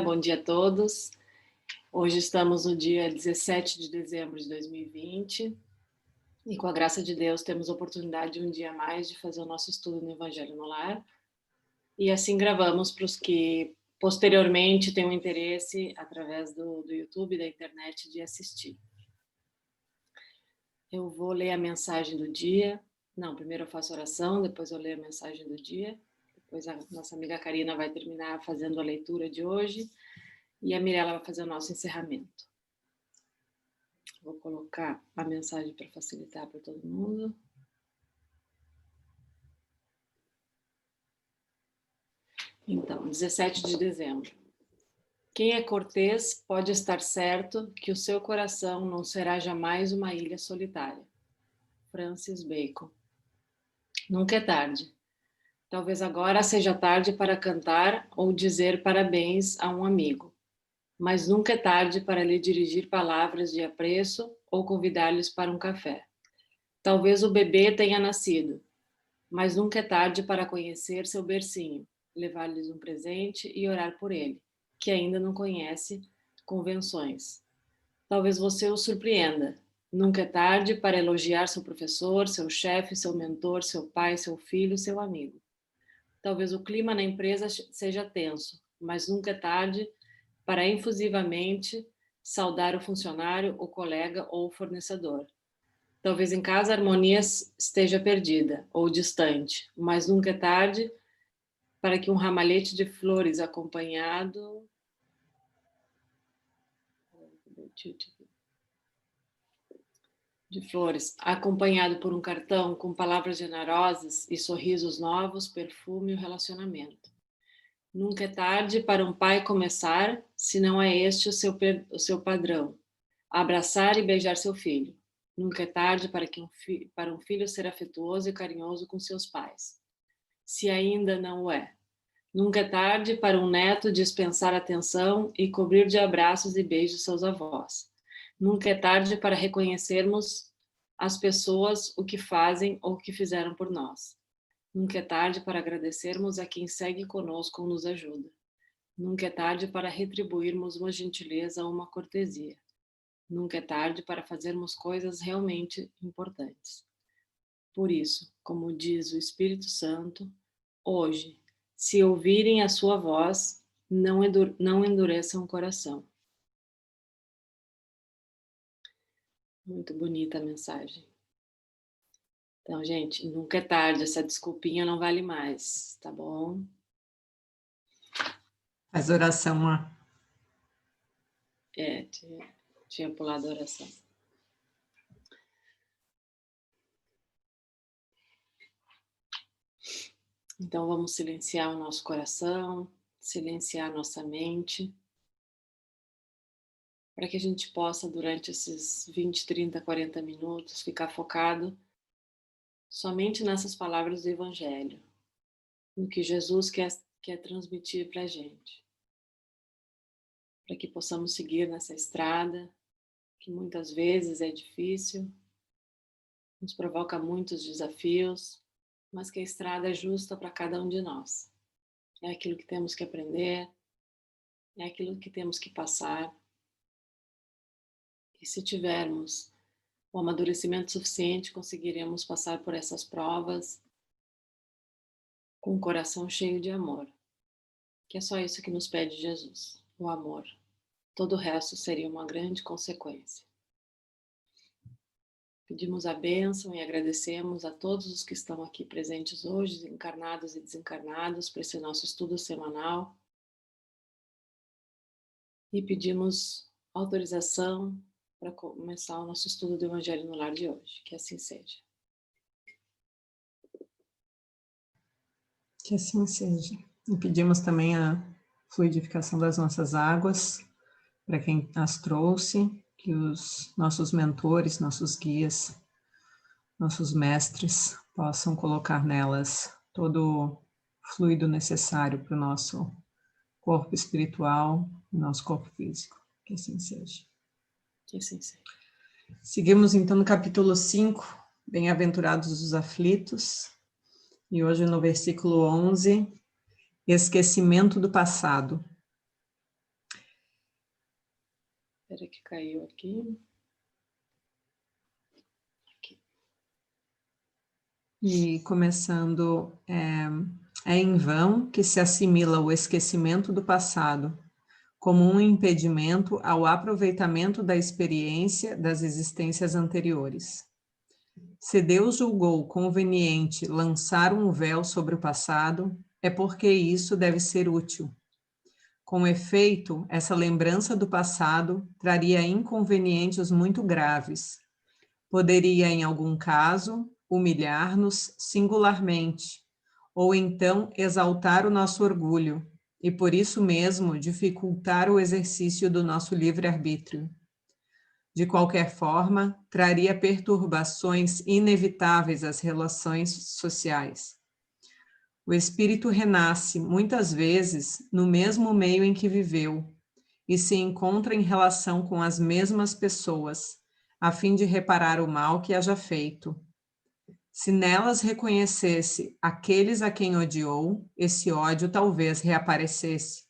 Bom dia a todos. Hoje estamos no dia 17 de dezembro de 2020 e, com a graça de Deus, temos a oportunidade de um dia a mais de fazer o nosso estudo no Evangelho no Lar. E assim gravamos para os que posteriormente tenham interesse, através do YouTube e da internet, de assistir. Eu vou ler a mensagem do dia. Não, primeiro eu faço oração, depois eu leio a mensagem do dia. Depois a nossa amiga Karina vai terminar fazendo a leitura de hoje. E a Mirella vai fazer o nosso encerramento. Vou colocar a mensagem para facilitar para todo mundo. Então, 17 de dezembro. Quem é cortês pode estar certo que o seu coração não será jamais uma ilha solitária. Francis Bacon. Nunca é tarde. Talvez agora seja tarde para cantar ou dizer parabéns a um amigo. Mas nunca é tarde para lhe dirigir palavras de apreço ou convidar-lhes para um café. Talvez o bebê tenha nascido, mas nunca é tarde para conhecer seu bercinho, levar-lhes um presente e orar por ele, que ainda não conhece convenções. Talvez você o surpreenda. Nunca é tarde para elogiar seu professor, seu chefe, seu mentor, seu pai, seu filho, seu amigo. Talvez o clima na empresa seja tenso, mas nunca é tarde para efusivamente saudar o funcionário, o colega ou o fornecedor. Talvez em casa a harmonia esteja perdida ou distante, mas nunca é tarde para que um ramalhete de flores acompanhado por um cartão com palavras generosas e sorrisos novos, perfume e relacionamento. Nunca é tarde para um pai começar, se não é este o seu padrão. Abraçar e beijar seu filho. Nunca é tarde para um filho ser afetuoso e carinhoso com seus pais, se ainda não o é. Nunca é tarde para um neto dispensar atenção e cobrir de abraços e beijos seus avós. Nunca é tarde para reconhecermos as pessoas o que fazem ou o que fizeram por nós. Nunca é tarde para agradecermos a quem segue conosco ou nos ajuda. Nunca é tarde para retribuirmos uma gentileza ou uma cortesia. Nunca é tarde para fazermos coisas realmente importantes. Por isso, como diz o Espírito Santo, hoje, se ouvirem a sua voz, não endureçam o coração. Muito bonita a mensagem. Então, gente, nunca é tarde, essa desculpinha não vale mais, tá bom? Faz oração, Má. Tinha pulado a oração. Então, vamos silenciar o nosso coração, silenciar a nossa mente, para que a gente possa, durante esses 20, 30, 40 minutos, ficar focado somente nessas palavras do Evangelho, no que Jesus quer transmitir para a gente, para que possamos seguir nessa estrada, que muitas vezes é difícil, nos provoca muitos desafios, mas que a estrada é justa para cada um de nós. É aquilo que temos que aprender, é aquilo que temos que passar. E se tivermos o amadurecimento suficiente, conseguiremos passar por essas provas com o coração cheio de amor, que é só isso que nos pede Jesus, o amor. Todo o resto seria uma grande consequência. Pedimos a bênção e agradecemos a todos os que estão aqui presentes hoje, encarnados e desencarnados, para esse nosso estudo semanal. E pedimos autorização para começar o nosso estudo do Evangelho no Lar de hoje. Que assim seja. Que assim seja. E pedimos também a fluidificação das nossas águas, para quem as trouxe, que os nossos mentores, nossos guias, nossos mestres possam colocar nelas todo o fluido necessário para o nosso corpo espiritual e nosso corpo físico. Que assim seja. Que assim seja. Seguimos então no capítulo 5, Bem-aventurados os aflitos, e hoje no versículo 11, esquecimento do passado. Espera que caiu aqui. E começando, é em vão que se assimila o esquecimento do passado como um impedimento ao aproveitamento da experiência das existências anteriores. Se Deus julgou conveniente lançar um véu sobre o passado, é porque isso deve ser útil. Com efeito, essa lembrança do passado traria inconvenientes muito graves. Poderia, em algum caso, humilhar-nos singularmente, ou então exaltar o nosso orgulho, e por isso mesmo dificultar o exercício do nosso livre-arbítrio. De qualquer forma, traria perturbações inevitáveis às relações sociais. O espírito renasce, muitas vezes, no mesmo meio em que viveu, e se encontra em relação com as mesmas pessoas, a fim de reparar o mal que haja feito. Se nelas reconhecesse aqueles a quem odiou, esse ódio talvez reaparecesse.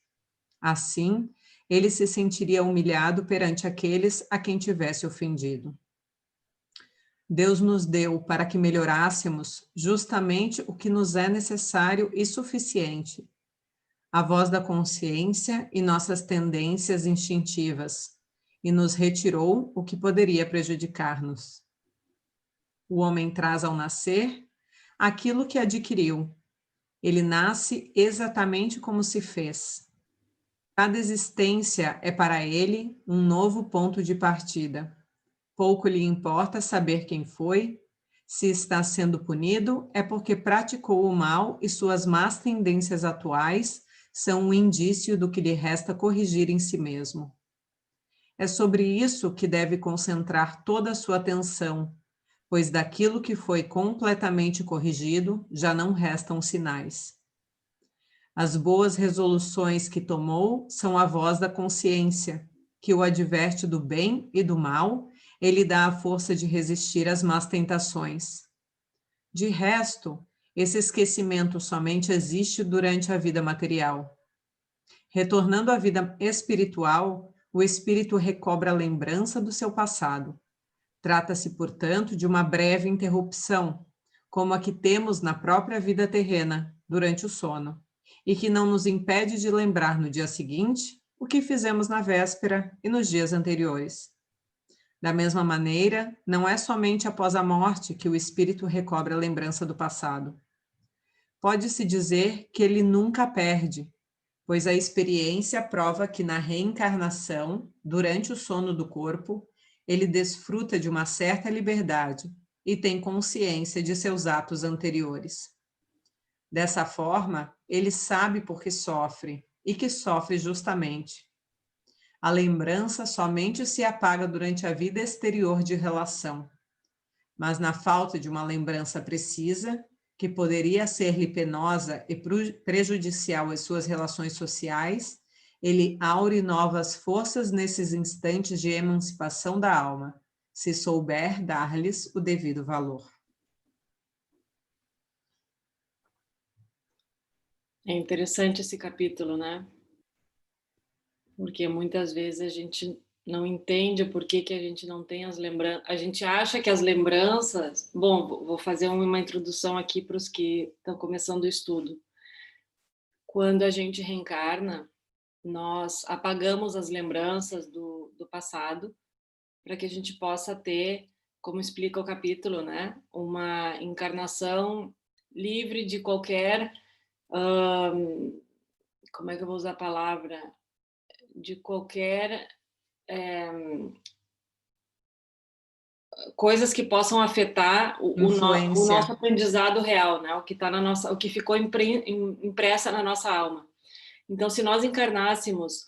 Assim, ele se sentiria humilhado perante aqueles a quem tivesse ofendido. Deus nos deu para que melhorássemos justamente o que nos é necessário e suficiente: a voz da consciência e nossas tendências instintivas, e nos retirou o que poderia prejudicar-nos. O homem traz ao nascer aquilo que adquiriu. Ele nasce exatamente como se fez. Cada existência é para ele um novo ponto de partida. Pouco lhe importa saber quem foi. Se está sendo punido, é porque praticou o mal e suas más tendências atuais são um indício do que lhe resta corrigir em si mesmo. É sobre isso que deve concentrar toda a sua atenção, pois daquilo que foi completamente corrigido já não restam sinais. As boas resoluções que tomou são a voz da consciência, que o adverte do bem e do mal, ele dá a força de resistir às más tentações. De resto, esse esquecimento somente existe durante a vida material. Retornando à vida espiritual, o espírito recobra a lembrança do seu passado. Trata-se, portanto, de uma breve interrupção, como a que temos na própria vida terrena, durante o sono, e que não nos impede de lembrar no dia seguinte o que fizemos na véspera e nos dias anteriores. Da mesma maneira, não é somente após a morte que o espírito recobra a lembrança do passado. Pode-se dizer que ele nunca perde, pois a experiência prova que na reencarnação, durante o sono do corpo, ele desfruta de uma certa liberdade e tem consciência de seus atos anteriores. Dessa forma, ele sabe por que sofre e que sofre justamente. A lembrança somente se apaga durante a vida exterior de relação, mas na falta de uma lembrança precisa, que poderia ser-lhe penosa e prejudicial às suas relações sociais, ele aure novas forças nesses instantes de emancipação da alma, se souber dar-lhes o devido valor. É interessante esse capítulo, né? Porque muitas vezes a gente não entende por que a gente não tem as lembranças. A gente acha que as lembranças. Bom, vou fazer uma introdução aqui para os que estão começando o estudo. Quando a gente reencarna, nós apagamos as lembranças do passado para que a gente possa ter, como explica o capítulo, né, uma encarnação livre de qualquer. Como é que eu vou usar a palavra? De qualquer coisas que possam afetar o nosso aprendizado real, né? O que tá na nossa, o que ficou impressa na nossa alma. Então, se nós encarnássemos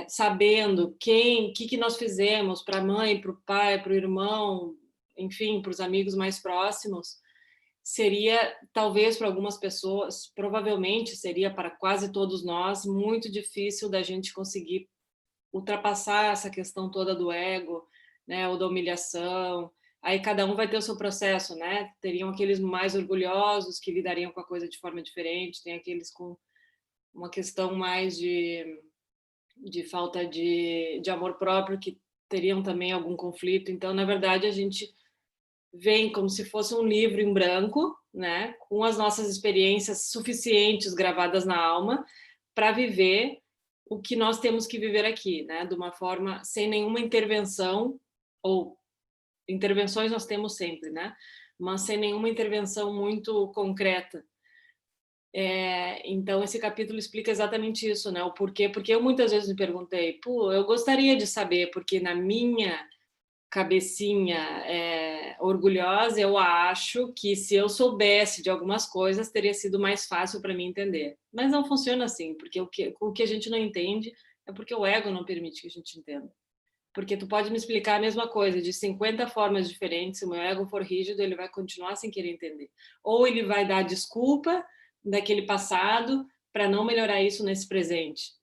sabendo que nós fizemos para a mãe, para o pai, para o irmão, enfim, para os amigos mais próximos, seria, talvez para algumas pessoas, provavelmente seria para quase todos nós, muito difícil da gente conseguir ultrapassar essa questão toda do ego, né, ou da humilhação. Aí cada um vai ter o seu processo, né? Teriam aqueles mais orgulhosos que lidariam com a coisa de forma diferente, tem aqueles com uma questão mais de falta de amor próprio, que teriam também algum conflito. Então, na verdade, a gente vem como se fosse um livro em branco, né, com as nossas experiências suficientes gravadas na alma para viver o que nós temos que viver aqui, né, de uma forma sem nenhuma intervenção, ou intervenções nós temos sempre, né, mas sem nenhuma intervenção muito concreta. Então esse capítulo explica exatamente isso, né, o porquê, porque eu muitas vezes me perguntei, pô, eu gostaria de saber, porque na minha cabecinha orgulhosa, eu acho que se eu soubesse de algumas coisas, teria sido mais fácil para mim entender. Mas não funciona assim, porque o que a gente não entende é porque o ego não permite que a gente entenda. Porque tu pode me explicar a mesma coisa de 50 formas diferentes, se o meu ego for rígido, ele vai continuar sem querer entender. Ou ele vai dar desculpa daquele passado para não melhorar isso nesse presente.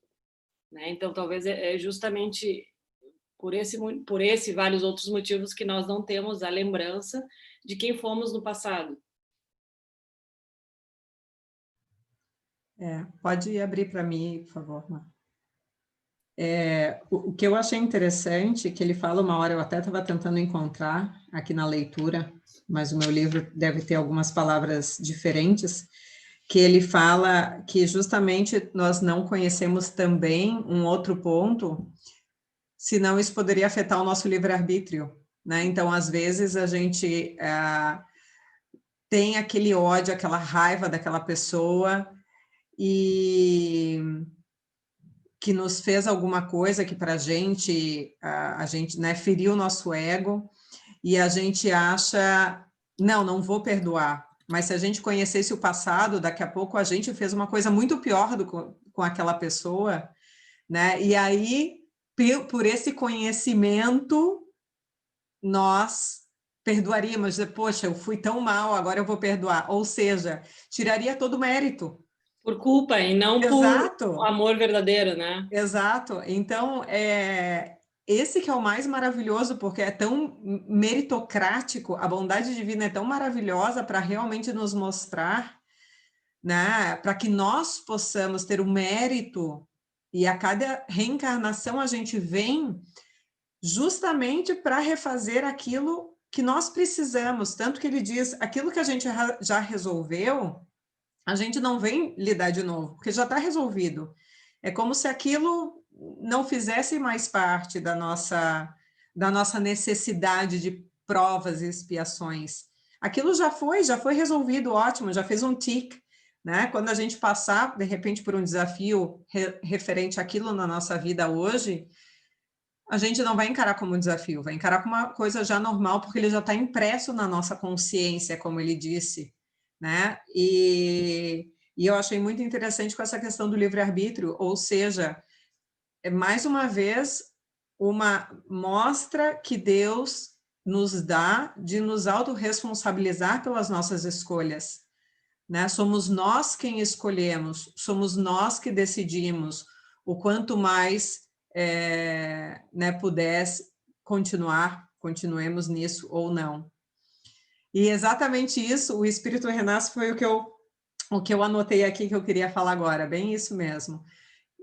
Né? Então, talvez é justamente por esse e vários outros motivos que nós não temos a lembrança de quem fomos no passado. Pode abrir para mim, por favor, Mar. O que eu achei interessante, que ele fala uma hora, eu até estava tentando encontrar aqui na leitura, mas o meu livro deve ter algumas palavras diferentes, que ele fala que justamente nós não conhecemos também um outro ponto, senão isso poderia afetar o nosso livre-arbítrio, né? Então, às vezes, a gente tem aquele ódio, aquela raiva daquela pessoa, e que nos fez alguma coisa que para a gente, né, feriu o nosso ego, e a gente acha, não vou perdoar. Mas se a gente conhecesse o passado, daqui a pouco a gente fez uma coisa muito pior com aquela pessoa, né? E aí, por esse conhecimento, nós perdoaríamos, poxa, eu fui tão mal, agora eu vou perdoar. Ou seja, tiraria todo o mérito. Por culpa e não Exato. por amor verdadeiro, né? Exato. Então, esse que é o mais maravilhoso, porque é tão meritocrático, a bondade divina é tão maravilhosa para realmente nos mostrar, né, para que nós possamos ter o mérito, e a cada reencarnação a gente vem justamente para refazer aquilo que nós precisamos, tanto que ele diz, aquilo que a gente já resolveu, a gente não vem lidar de novo, porque já está resolvido. É como se aquilo não fizesse mais parte da nossa necessidade de provas e expiações. Aquilo já foi resolvido, ótimo, já fez um tic, né? Quando a gente passar, de repente, por um desafio referente àquilo na nossa vida hoje, a gente não vai encarar como um desafio, vai encarar como uma coisa já normal, porque ele já está impresso na nossa consciência, como ele disse, né? E eu achei muito interessante com essa questão do livre-arbítrio, ou seja, mais uma vez, uma mostra que Deus nos dá de nos autorresponsabilizar pelas nossas escolhas, né? Somos nós quem escolhemos, somos nós que decidimos o quanto mais né, pudesse continuemos nisso ou não. E exatamente isso, o Espírito Renasce foi o que eu anotei aqui que eu queria falar agora, bem isso mesmo.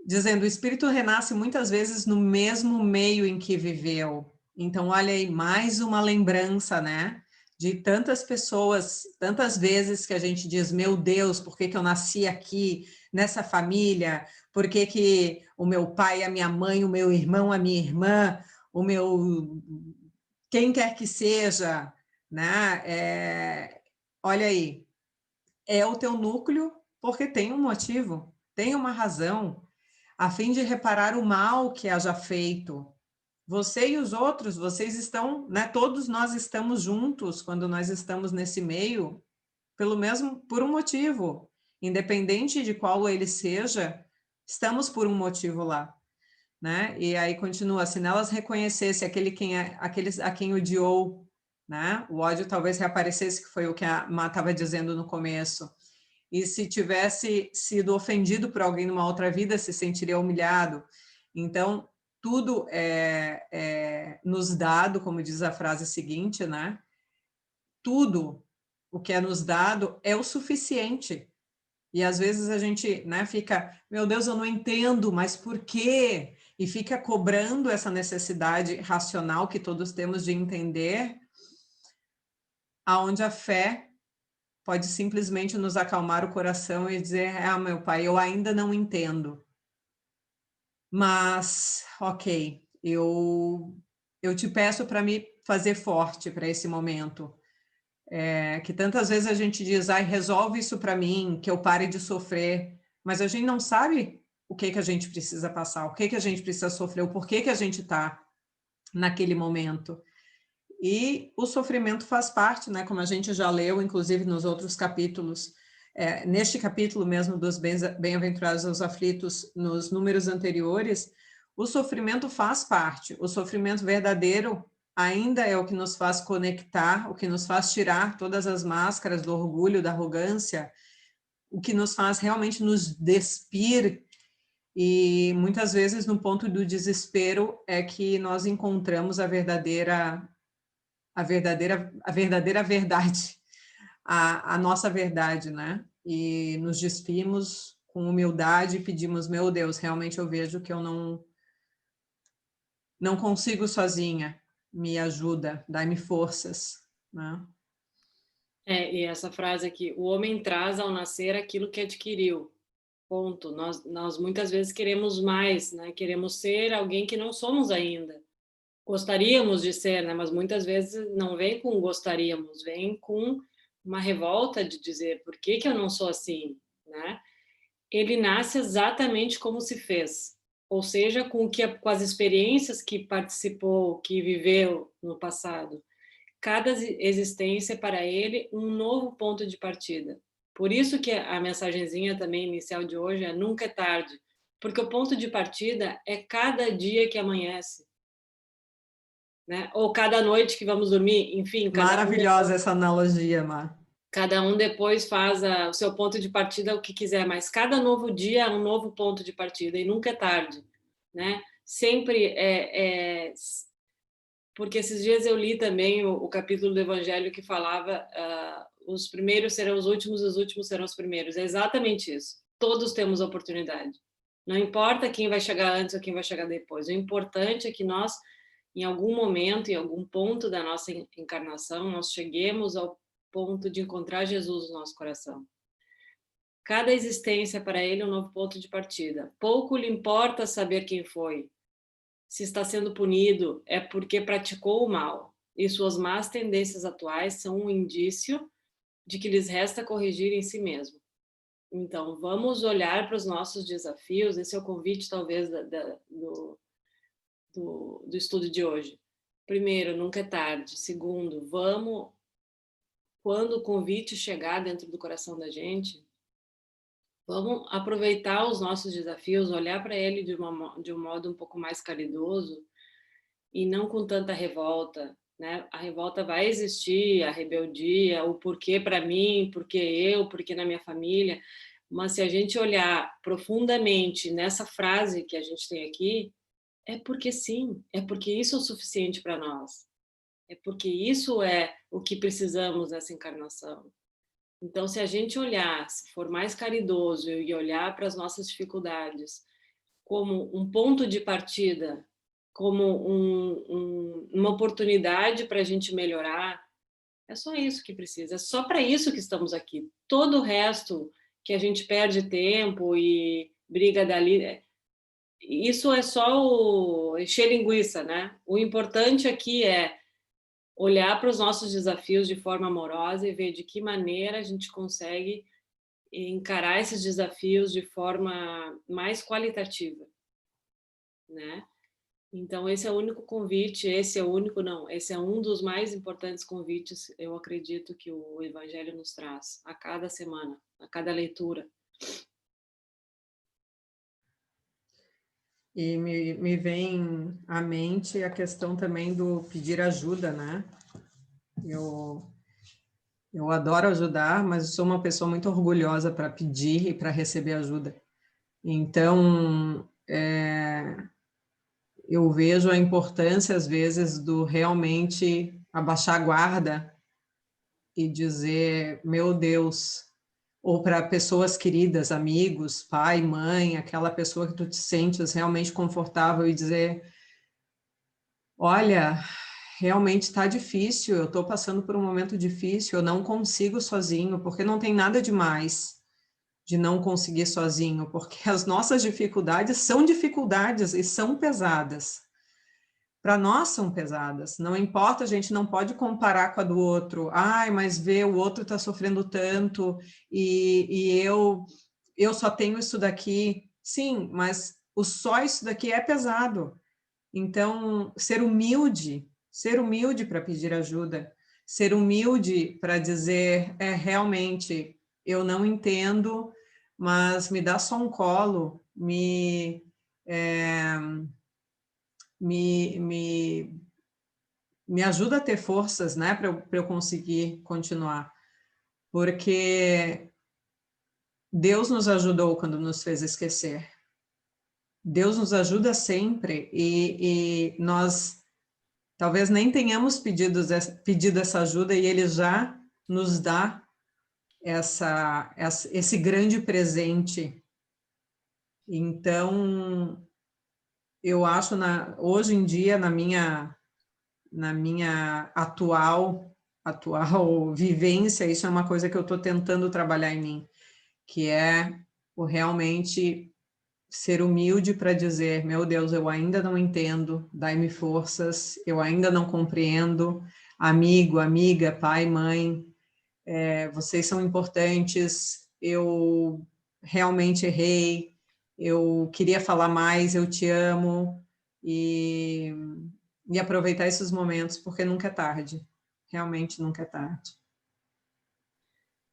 Dizendo, o Espírito renasce muitas vezes no mesmo meio em que viveu. Então, olha aí, mais uma lembrança, né? De tantas pessoas, tantas vezes que a gente diz, meu Deus, por que eu nasci aqui, nessa família? Por que o meu pai, a minha mãe, o meu irmão, a minha irmã, o meu... quem quer que seja, né? Olha aí, é o teu núcleo porque tem um motivo, tem uma razão, a fim de reparar o mal que haja feito. Você e os outros, vocês estão, né? Todos nós estamos juntos quando nós estamos nesse meio, por um motivo, independente de qual ele seja, estamos por um motivo lá, né? E aí continua, se nelas reconhecesse aqueles a quem odiou, né? O ódio talvez reaparecesse, que foi o que a Má estava dizendo no começo. E se tivesse sido ofendido por alguém numa outra vida, se sentiria humilhado. Então, tudo é nos dado, como diz a frase seguinte, né? Tudo o que é nos dado é o suficiente. E às vezes a gente, né, fica, meu Deus, eu não entendo, mas por quê? e fica cobrando essa necessidade racional que todos temos de entender, aonde a fé pode simplesmente nos acalmar o coração e dizer, meu pai, eu ainda não entendo, mas, ok, eu te peço para me fazer forte para esse momento. Que tantas vezes a gente diz, resolve isso para mim, que eu pare de sofrer, mas a gente não sabe o que a gente precisa passar, o que a gente precisa sofrer, o porquê que a gente está naquele momento. E o sofrimento faz parte, né? Como a gente já leu, inclusive nos outros capítulos, neste capítulo mesmo dos bem-aventurados aos aflitos, nos números anteriores, o sofrimento faz parte, o sofrimento verdadeiro ainda é o que nos faz conectar, o que nos faz tirar todas as máscaras do orgulho, da arrogância, o que nos faz realmente nos despir. E muitas vezes no ponto do desespero é que nós encontramos a verdadeira verdade, a nossa verdade, né? E nos despimos com humildade e pedimos, meu Deus, realmente eu vejo que eu não consigo sozinha, me ajuda, dá-me forças, né? E essa frase aqui, o homem traz ao nascer aquilo que adquiriu, ponto. Nós muitas vezes queremos mais, né? Queremos ser alguém que não somos ainda. Gostaríamos de ser, né? Mas muitas vezes não vem com gostaríamos, vem com uma revolta de dizer, por que eu não sou assim, né? Ele nasce exatamente como se fez, ou seja, com as experiências que participou, que viveu no passado. Cada existência é para ele um novo ponto de partida. Por isso que a mensagenzinha também inicial de hoje é nunca é tarde, porque o ponto de partida é cada dia que amanhece, né? Ou cada noite que vamos dormir, enfim. Maravilhosa essa analogia, Mar. Cada um depois faz o seu ponto de partida, o que quiser, mas cada novo dia é um novo ponto de partida e nunca é tarde, né? Sempre porque esses dias eu li também o capítulo do Evangelho que falava os primeiros serão os últimos serão os primeiros. É exatamente isso. Todos temos oportunidade. Não importa quem vai chegar antes ou quem vai chegar depois. O importante é que nós, em algum momento, em algum ponto da nossa encarnação, nós cheguemos ao ponto de encontrar Jesus no nosso coração. Cada existência para ele é um novo ponto de partida. Pouco lhe importa saber quem foi. Se está sendo punido, é porque praticou o mal. E suas más tendências atuais são um indício de que lhes resta corrigir em si mesmo. Então, vamos olhar para os nossos desafios. Esse é o convite, talvez, do estudo de hoje. Primeiro, nunca é tarde. Segundo, quando o convite chegar dentro do coração da gente, vamos aproveitar os nossos desafios, olhar para ele de um modo um pouco mais caridoso e não com tanta revolta, né? A revolta vai existir, a rebeldia, o porquê para mim, porquê eu, porquê na minha família, mas se a gente olhar profundamente nessa frase que a gente tem aqui, é porque sim, é porque isso é o suficiente para nós. É porque isso é o que precisamos nessa encarnação. Então, se a gente olhar, se for mais caridoso e olhar para as nossas dificuldades como um ponto de partida, como uma oportunidade para a gente melhorar, é só isso que precisa, é só para isso que estamos aqui. Todo o resto que a gente perde tempo e briga dali, isso é só encher linguiça, né? O importante aqui é olhar para os nossos desafios de forma amorosa e ver de que maneira a gente consegue encarar esses desafios de forma mais qualitativa, né? Então, esse é o único convite, esse é um dos mais importantes convites, eu acredito, que o Evangelho nos traz a cada semana, a cada leitura. E me vem à mente a questão também do pedir ajuda, né? Eu adoro ajudar, mas sou uma pessoa muito orgulhosa para pedir e para receber ajuda. Então, eu vejo a importância, às vezes, do realmente abaixar a guarda e dizer, meu Deus, ou para pessoas queridas, amigos, pai, mãe, aquela pessoa que tu te sentes realmente confortável e dizer, olha, realmente está difícil, eu estou passando por um momento difícil, eu não consigo sozinho, porque não tem nada demais de não conseguir sozinho, porque as nossas dificuldades são dificuldades e são pesadas. Para nós são pesadas, não importa, a gente não pode comparar com a do outro. Ai, mas vê, o outro está sofrendo tanto e eu só tenho isso daqui. Sim, mas o só isso daqui é pesado. Então, ser humilde para pedir ajuda, ser humilde para dizer, realmente, eu não entendo, mas me dá só um colo, é, me, me, me ajuda a ter forças, né, para eu conseguir continuar. Porque Deus nos ajudou quando nos fez esquecer. Deus nos ajuda sempre e nós talvez nem tenhamos pedido essa ajuda e Ele já nos dá esse grande presente. Então, eu acho, hoje em dia, na minha atual vivência, isso é uma coisa que eu estou tentando trabalhar em mim, que é o realmente ser humilde para dizer, meu Deus, eu ainda não entendo, dai-me forças, eu ainda não compreendo, amigo, amiga, pai, mãe, vocês são importantes, eu realmente errei, eu queria falar mais, eu te amo, e, e aproveitar esses momentos, porque nunca é tarde, realmente nunca é tarde.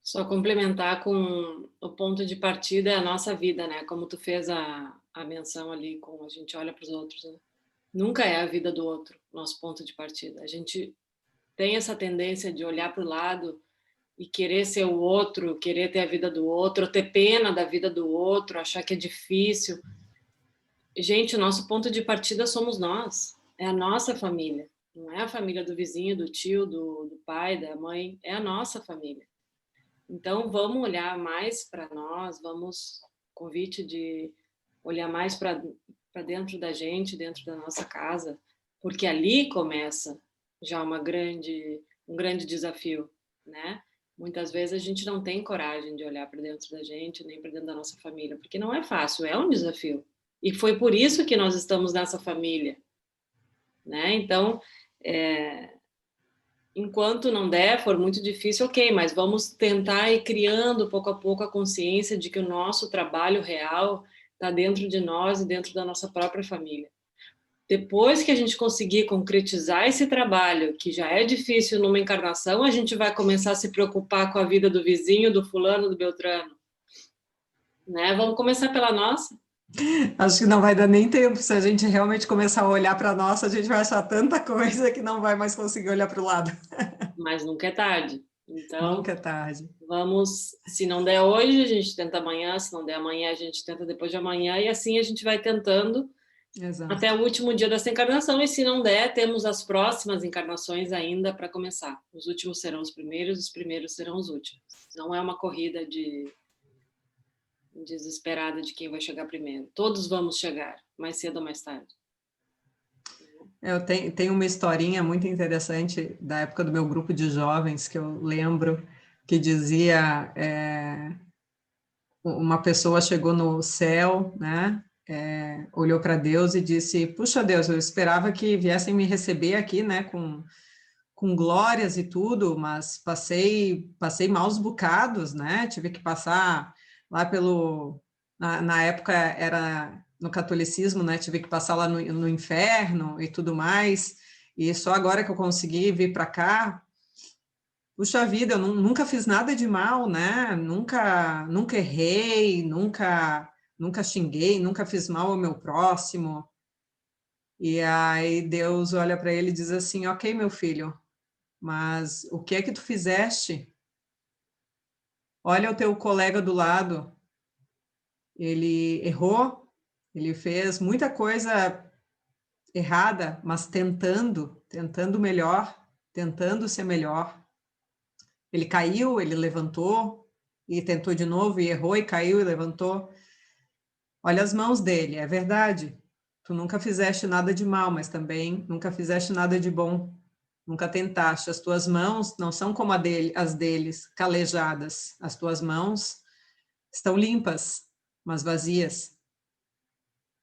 Só complementar com o ponto de partida é a nossa vida, né? Como tu fez a menção ali, como a gente olha para os outros, né? Nunca é a vida do outro, nosso ponto de partida. A gente tem essa tendência de olhar para o lado e querer ser o outro, querer ter a vida do outro, ter pena da vida do outro, achar que é difícil. Gente, o nosso ponto de partida somos nós, é a nossa família. Não é a família do vizinho, do tio, do pai, da mãe, é a nossa família. Então, vamos olhar mais para nós, convite de olhar mais para dentro da gente, dentro da nossa casa, porque ali começa já um grande desafio, né? Muitas vezes a gente não tem coragem de olhar para dentro da gente, nem para dentro da nossa família, porque não é fácil, é um desafio. E foi por isso que nós estamos nessa família, né? Então, enquanto não der, for muito difícil, ok, mas vamos tentar ir criando pouco a pouco a consciência de que o nosso trabalho real está dentro de nós e dentro da nossa própria família. Depois que a gente conseguir concretizar esse trabalho, que já é difícil numa encarnação, a gente vai começar a se preocupar com a vida do vizinho, do fulano, do beltrano, né? Vamos começar pela nossa. Acho que não vai dar nem tempo, se a gente realmente começar a olhar para a nossa, a gente vai achar tanta coisa que não vai mais conseguir olhar para o lado. Mas nunca é tarde. Então, Nunca é tarde. vamos, se não der hoje, a gente tenta amanhã, se não der amanhã, a gente tenta depois de amanhã, e assim a gente vai tentando até Exato. o último dia dessa encarnação, e se não der, temos as próximas encarnações ainda para começar. Os últimos serão os primeiros serão os últimos. Não é uma corrida desesperada de quem vai chegar primeiro. Todos vamos chegar, mais cedo ou mais tarde. Eu tenho uma historinha muito interessante da época do meu grupo de jovens que eu lembro que dizia uma pessoa chegou no céu, né? Olhou para Deus e disse: Puxa Deus, eu esperava que viessem me receber aqui, né? Com glórias e tudo, mas passei maus bocados, né? Tive que passar lá na época era no catolicismo, né? Tive que passar lá no inferno e tudo mais. E só agora que eu consegui vir para cá, puxa vida, eu nunca fiz nada de mal, né? Nunca errei, nunca xinguei, nunca fiz mal ao meu próximo. E aí Deus olha para ele e diz assim: Ok, meu filho, mas o que é que tu fizeste? Olha o teu colega do lado, ele errou, ele fez muita coisa errada, mas tentando melhor, tentando ser melhor. Ele caiu, ele levantou, e tentou de novo, e errou, e caiu, e levantou. Olha as mãos dele, é verdade. Tu nunca fizeste nada de mal, mas também nunca fizeste nada de bom. Nunca tentaste. As tuas mãos não são como as deles, calejadas. As tuas mãos estão limpas, mas vazias.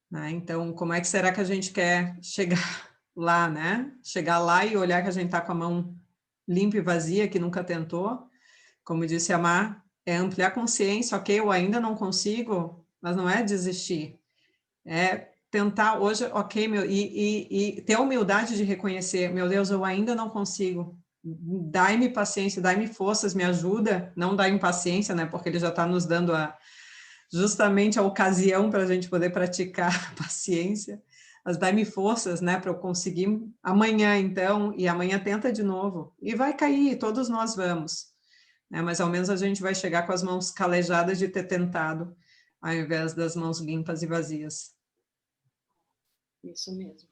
Né? Então, como é que será que a gente quer chegar lá, né? Chegar lá e olhar que a gente está com a mão limpa e vazia, que nunca tentou. Como disse a Mar, é ampliar a consciência, ok, eu ainda não consigo, mas não é desistir. É tentar hoje, ok, e ter a humildade de reconhecer, meu Deus, eu ainda não consigo. Dai-me paciência, dai-me forças, me ajuda, não dá impaciência, né? Porque ele já está nos dando justamente a ocasião para a gente poder praticar a paciência. Mas dai-me forças, né, para eu conseguir amanhã, então, e amanhã tenta de novo. E vai cair, todos nós vamos. Né? Mas ao menos a gente vai chegar com as mãos calejadas de ter tentado, ao invés das mãos limpas e vazias. Isso mesmo.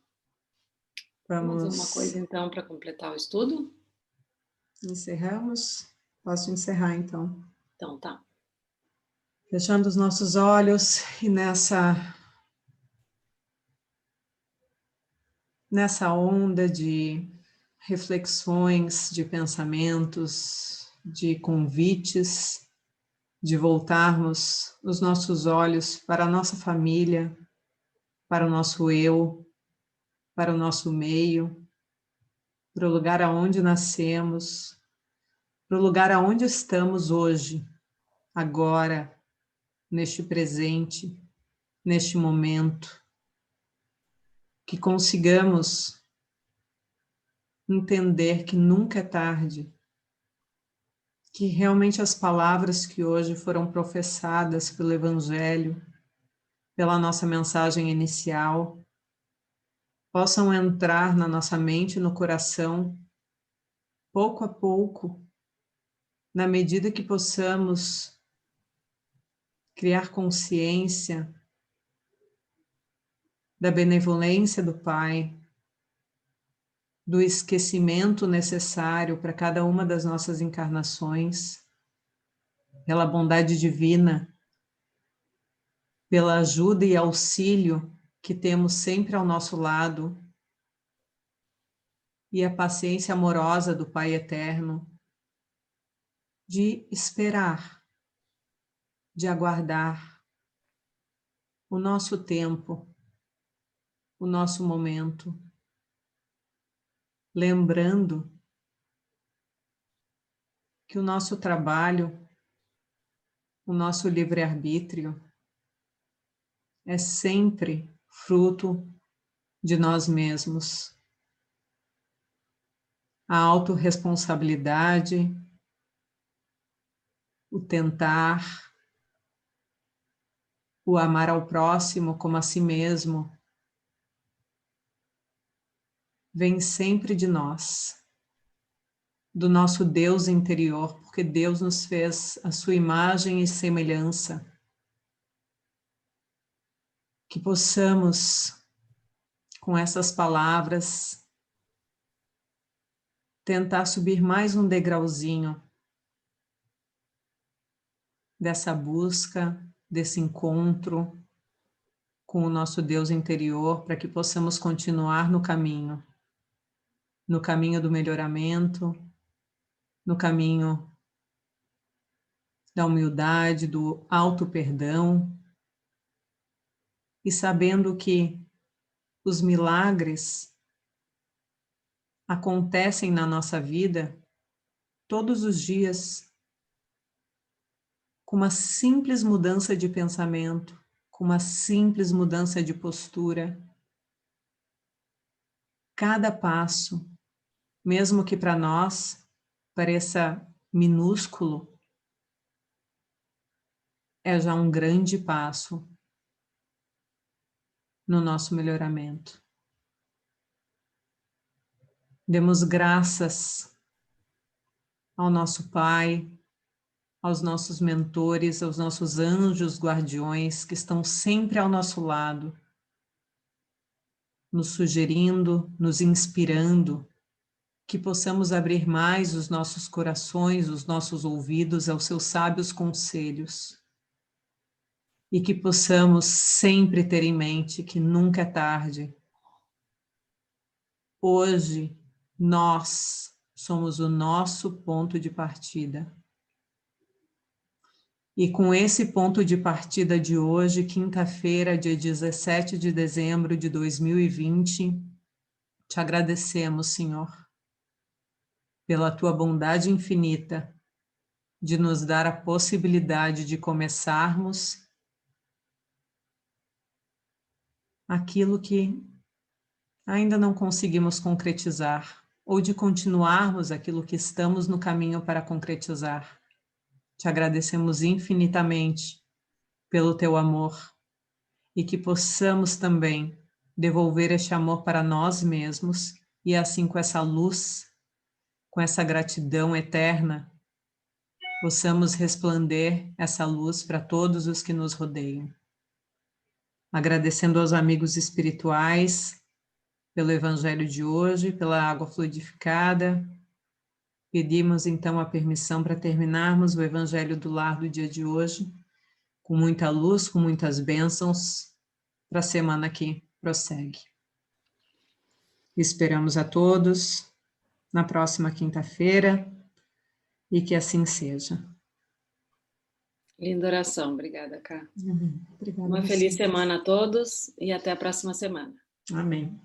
Mais uma Vamos. coisa, então, para completar o estudo? Encerramos? Posso encerrar, então. Então, tá. Fechando os nossos olhos e nessa onda de reflexões, de pensamentos, de convites, de voltarmos os nossos olhos para a nossa família, para o nosso eu, para o nosso meio, para o lugar aonde nascemos, para o lugar aonde estamos hoje, agora, neste presente, neste momento, que consigamos entender que nunca é tarde, que realmente as palavras que hoje foram professadas pelo Evangelho, pela nossa mensagem inicial, possam entrar na nossa mente e no coração, pouco a pouco, na medida que possamos criar consciência da benevolência do Pai, do esquecimento necessário para cada uma das nossas encarnações, pela bondade divina, pela ajuda e auxílio que temos sempre ao nosso lado, e a paciência amorosa do Pai Eterno, de esperar, de aguardar o nosso tempo, o nosso momento, lembrando que o nosso trabalho, o nosso livre-arbítrio é sempre fruto de nós mesmos. A autorresponsabilidade, o tentar, o amar ao próximo como a si mesmo, vem sempre de nós, do nosso Deus interior, porque Deus nos fez a sua imagem e semelhança. Que possamos, com essas palavras, tentar subir mais um degrauzinho dessa busca, desse encontro com o nosso Deus interior, para que possamos continuar no caminho do melhoramento, no caminho da humildade, do auto-perdão, e sabendo que os milagres acontecem na nossa vida todos os dias, com uma simples mudança de pensamento, com uma simples mudança de postura. Cada passo, mesmo que para nós pareça minúsculo, é já um grande passo no nosso melhoramento. Demos graças ao nosso Pai, aos nossos mentores, aos nossos anjos guardiões que estão sempre ao nosso lado, nos sugerindo, nos inspirando que possamos abrir mais os nossos corações, os nossos ouvidos aos seus sábios conselhos e que possamos sempre ter em mente que nunca é tarde. Hoje, nós somos o nosso ponto de partida. E com esse ponto de partida de hoje, quinta-feira, dia 17 de dezembro de 2020, te agradecemos, Senhor, pela tua bondade infinita de nos dar a possibilidade de começarmos aquilo que ainda não conseguimos concretizar, ou de continuarmos aquilo que estamos no caminho para concretizar. Te agradecemos infinitamente pelo teu amor e que possamos também devolver este amor para nós mesmos e assim com essa luz, com essa gratidão eterna, possamos resplandecer essa luz para todos os que nos rodeiam. Agradecendo aos amigos espirituais pelo evangelho de hoje, pela água fluidificada, pedimos então a permissão para terminarmos o evangelho do lar do dia de hoje, com muita luz, com muitas bênçãos, para a semana que prossegue. Esperamos a todos na próxima quinta-feira e que assim seja. Linda oração, obrigada, Ká. Obrigada. Uma feliz semana a todos e até a próxima semana. Amém.